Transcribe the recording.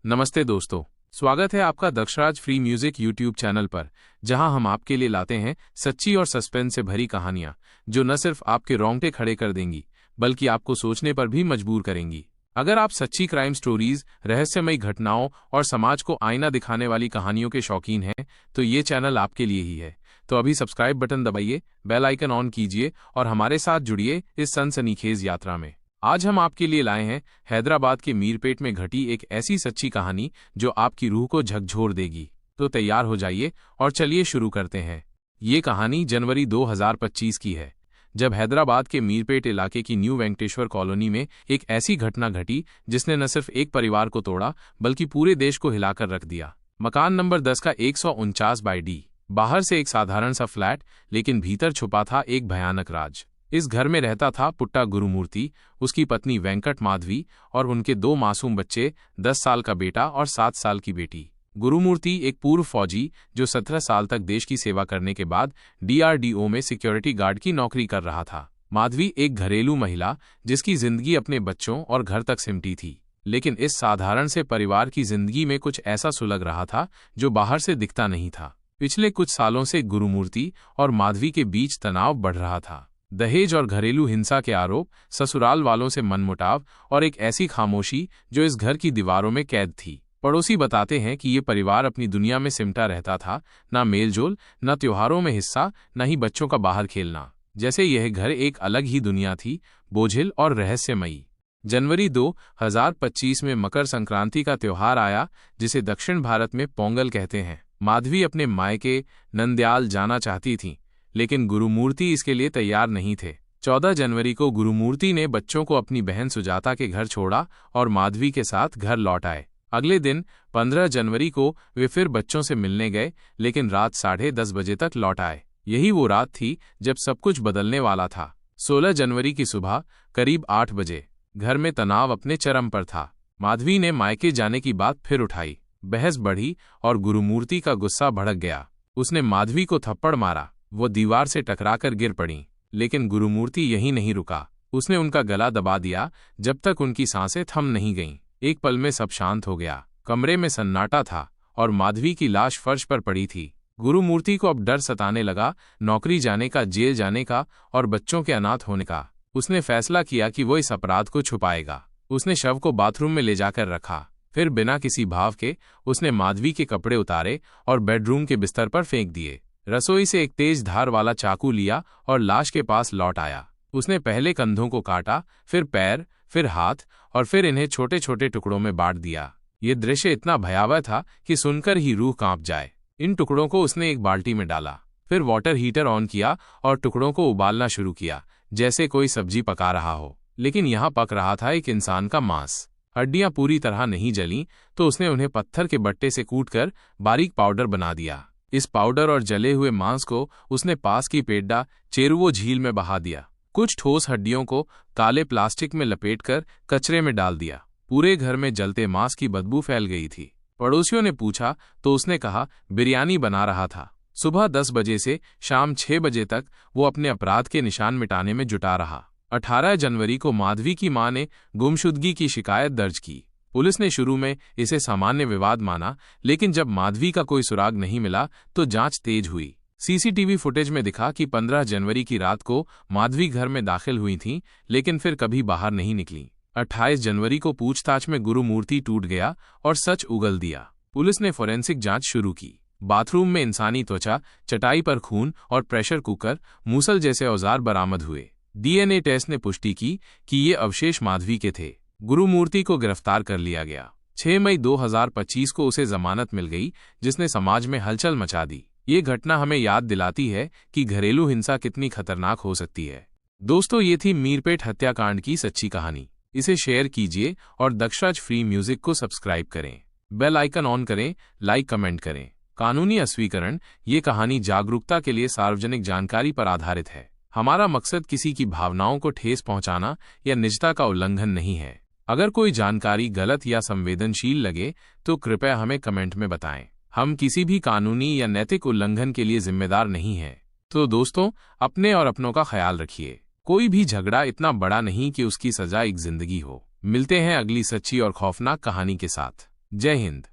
नमस्ते दोस्तों, स्वागत है आपका Dakshraj free music YouTube channel पर, जहां हम आपके लिए लाते हैं सच्ची और सस्पेंस से भरी कहानियां जो न सिर्फ आपके रोंगटे खड़े कर देंगी बल्कि आपको सोचने पर भी मजबूर करेंगी। अगर आप सच्ची क्राइम स्टोरीज, रहस्यमयी घटनाओं और समाज को आईना दिखाने वाली कहानियों के शौकीन हैं, तो ये चैनल आपके लिए ही है। तो अभी सब्सक्राइब बटन दबाइए, बेल आइकन ऑन कीजिए और हमारे साथ जुड़िए इस सनसनीखेज यात्रा में। आज हम आपके लिए लाए हैं हैदराबाद के मीरपेट में घटी एक ऐसी सच्ची कहानी जो आपकी रूह को झकझोर देगी। तो तैयार हो जाइए और चलिए शुरू करते हैं। ये कहानी जनवरी 2025 की है, जब हैदराबाद के मीरपेट इलाके की न्यू वेंकटेश्वर कॉलोनी में एक ऐसी घटना घटी जिसने न सिर्फ एक परिवार को तोड़ा बल्कि पूरे देश को हिलाकर रख दिया। मकान नंबर 10 का 149/D। बाहर से एक साधारण सा फ्लैट, लेकिन भीतर छुपा था एक भयानक राज। इस घर में रहता था पुट्टा गुरुमूर्ति, उसकी पत्नी वेंकट माधवी और उनके 2 मासूम बच्चे, 10 साल का बेटा और 7 साल की बेटी। गुरुमूर्ति एक पूर्व फौजी जो 17 साल तक देश की सेवा करने के बाद DRDO में सिक्योरिटी गार्ड की नौकरी कर रहा था। माधवी एक घरेलू महिला जिसकी जिंदगी अपने बच्चों और घर तक सिमटी थी। लेकिन इस साधारण से परिवार की जिंदगी में कुछ ऐसा सुलग रहा था जो बाहर से दिखता नहीं था। पिछले कुछ सालों से गुरुमूर्ति और माधवी के बीच तनाव बढ़ रहा था। दहेज और घरेलू हिंसा के आरोप, ससुराल वालों से मनमुटाव और एक ऐसी खामोशी जो इस घर की दीवारों में कैद थी। पड़ोसी बताते हैं कि ये परिवार अपनी दुनिया में सिमटा रहता था, ना मेलजोल, न त्योहारों में हिस्सा, न ही बच्चों का बाहर खेलना। जैसे यह घर एक अलग ही दुनिया थी, बोझिल और रहस्यमयी। जनवरी 2025 में मकर संक्रांति का त्योहार आया, जिसे दक्षिण भारत में पोंगल कहते हैं। माधवी अपने मायके नंदयाल जाना चाहती थीं, लेकिन गुरुमूर्ति इसके लिए तैयार नहीं थे। 14 जनवरी को गुरुमूर्ति ने बच्चों को अपनी बहन सुजाता के घर छोड़ा और माधवी के साथ घर लौट आए। अगले दिन 15 जनवरी को वे फिर बच्चों से मिलने गए, लेकिन रात 10:30 बजे तक लौट आए। यही वो रात थी जब सब कुछ बदलने वाला था। 16 जनवरी की सुबह करीब 8 बजे घर में तनाव अपने चरम पर था। माधवी ने मायके जाने की बात फिर उठाई। बहस बढ़ी और गुरुमूर्ति का गुस्सा भड़क गया। उसने माधवी को थप्पड़ मारा। वो दीवार से टकराकर गिर पड़ी, लेकिन गुरुमूर्ति यहीं नहीं रुका। उसने उनका गला दबा दिया जब तक उनकी सांसें थम नहीं गईं। एक पल में सब शांत हो गया। कमरे में सन्नाटा था और माधवी की लाश फर्श पर पड़ी थी। गुरुमूर्ति को अब डर सताने लगा, नौकरी जाने का, जेल जाने का और बच्चों के अनाथ होने का। उसने फैसला किया कि वो इस अपराध को छुपाएगा। उसने शव को बाथरूम में ले जाकर रखा। फिर बिना किसी भाव के उसने माधवी के कपड़े उतारे और बेडरूम के बिस्तर पर फेंक दिए। रसोई से एक तेज धार वाला चाकू लिया और लाश के पास लौट आया। उसने पहले कंधों को काटा, फिर पैर, फिर हाथ और फिर इन्हें छोटे छोटे टुकड़ों में बांट दिया। ये दृश्य इतना भयावह था कि सुनकर ही रूह कांप जाए। इन टुकड़ों को उसने एक बाल्टी में डाला, फिर वाटर हीटर ऑन किया और टुकड़ों को उबालना शुरू किया, जैसे कोई सब्जी पका रहा हो। लेकिन यहाँ पक रहा था एक इंसान का मांस। हड्डियां पूरी तरह नहीं जलीं, तो उसने उन्हें पत्थर के बट्टे से कूटकर बारीक पाउडर बना दिया। इस पाउडर और जले हुए मांस को उसने पास की पेड्डा चेरुवो झील में बहा दिया। कुछ ठोस हड्डियों को काले प्लास्टिक में लपेटकर कचरे में डाल दिया। पूरे घर में जलते मांस की बदबू फैल गई थी। पड़ोसियों ने पूछा तो उसने कहा बिरयानी बना रहा था। सुबह 10 बजे से शाम 6 बजे तक वो अपने अपराध के निशान मिटाने में जुटा रहा। 18 जनवरी को माधवी की मां ने गुमशुदगी की शिकायत दर्ज की। पुलिस ने शुरू में इसे सामान्य विवाद माना, लेकिन जब माधवी का कोई सुराग नहीं मिला तो जांच तेज हुई। CCTV फुटेज में दिखा कि 15 जनवरी की रात को माधवी घर में दाखिल हुई थीं, लेकिन फिर कभी बाहर नहीं निकली। 28 जनवरी को पूछताछ में गुरुमूर्ति टूट गया और सच उगल दिया। पुलिस ने फोरेंसिक जांच शुरू की। बाथरूम में इंसानी त्वचा, चटाई पर खून और प्रेशर कुकर, मूसल जैसे औजार बरामद हुए। DNA टेस्ट ने पुष्टि की कि ये अवशेष माधवी के थे। गुरुमूर्ति को गिरफ्तार कर लिया गया। 6 मई 2025 को उसे जमानत मिल गई, जिसने समाज में हलचल मचा दी। ये घटना हमें याद दिलाती है कि घरेलू हिंसा कितनी खतरनाक हो सकती है। दोस्तों, ये थी मीरपेट हत्याकांड की सच्ची कहानी। इसे शेयर कीजिए और दक्षराज फ्री म्यूजिक को सब्सक्राइब करें। बेल आइकन ऑन करें, लाइक कमेंट करें। कानूनी अस्वीकरण, ये कहानी जागरूकता के लिए सार्वजनिक जानकारी पर आधारित है। हमारा मकसद किसी की भावनाओं को ठेस पहुंचाना या निजता का उल्लंघन नहीं है। अगर कोई जानकारी गलत या संवेदनशील लगे तो कृपया हमें कमेंट में बताएं। हम किसी भी कानूनी या नैतिक उल्लंघन के लिए जिम्मेदार नहीं हैं। तो दोस्तों, अपने और अपनों का ख्याल रखिए। कोई भी झगड़ा इतना बड़ा नहीं कि उसकी सजा एक जिंदगी हो। मिलते हैं अगली सच्ची और खौफनाक कहानी के साथ। जय हिंद।